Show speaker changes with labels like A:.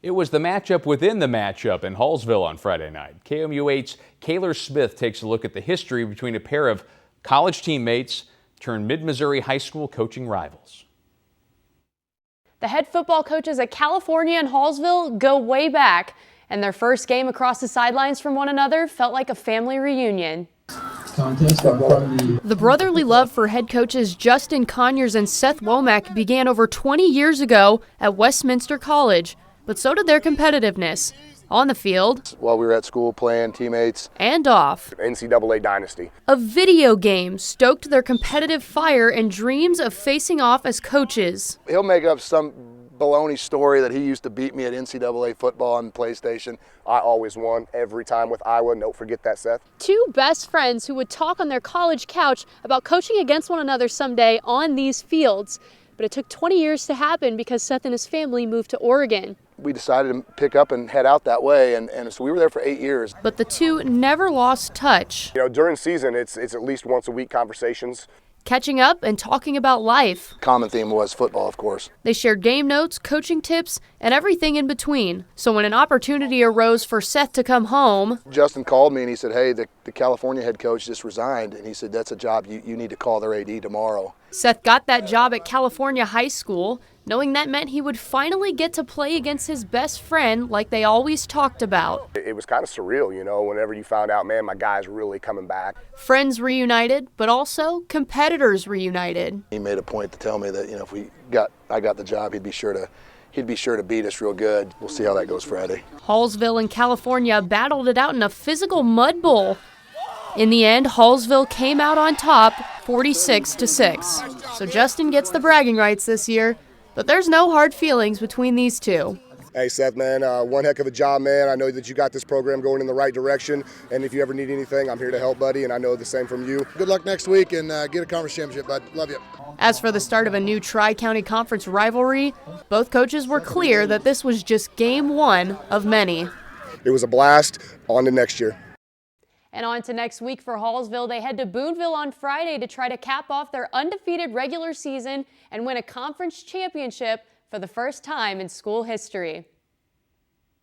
A: It was the matchup within the matchup in Hallsville on Friday night. KMU8's Kaylor Smith takes a look at the history between a pair of college teammates turned Mid-Missouri high school coaching rivals.
B: The head football coaches at California and Hallsville go way back, and their first game across the sidelines from one another felt like a family reunion. The brotherly love for head coaches Justin Conyers and Seth Womack began over 20 years ago at Westminster College, but so did their competitiveness. On the field,
C: while we were at school playing, teammates,
B: and off.
C: NCAA dynasty.
B: A video game stoked their competitive fire and dreams of facing off as coaches.
C: He'll make up some baloney story that he used to beat me at NCAA football on PlayStation. I always won every time with Iowa. Don't forget that, Seth.
B: Two best friends who would talk on their college couch about coaching against one another someday on these fields. But it took 20 years to happen because Seth and his family moved to Oregon.
C: We decided to pick up and head out that way, and so we were there for 8 years.
B: But the two never lost touch.
C: You know, during season, it's at least once a week conversations.
B: Catching up and talking about life.
C: Common theme was football, of course.
B: They shared game notes, coaching tips, and everything in between. So when an opportunity arose for Seth to come home,
C: Justin called me and he said, hey, the California head coach just resigned, and he said, that's a job you need to call their AD tomorrow.
B: Seth got that job at California High School, knowing that meant he would finally get to play against his best friend like they always talked about.
C: It was kind of surreal, you know, whenever you found out, man, my guy's really coming back.
B: Friends reunited, but also competitors reunited.
C: He made a point to tell me that, you know, if I got the job, he'd be sure to beat us real good. We'll see how that goes Friday.
B: Hallsville and California battled it out in a physical mud bowl. In the end, Hallsville came out on top, 46-6. So Justin gets the bragging rights this year, but there's no hard feelings between these two.
C: Hey, Seth, man, one heck of a job, man. I know that you got this program going in the right direction, and if you ever need anything, I'm here to help, buddy, and I know the same from you. Good luck next week, and get a conference championship, bud. Love you.
B: As for the start of a new Tri-County Conference rivalry, both coaches were clear that this was just game one of many.
C: It was a blast. On to next year.
B: And on to next week for Hallsville. They head to Boonville on Friday to try to cap off their undefeated regular season and win a conference championship for the first time in school history.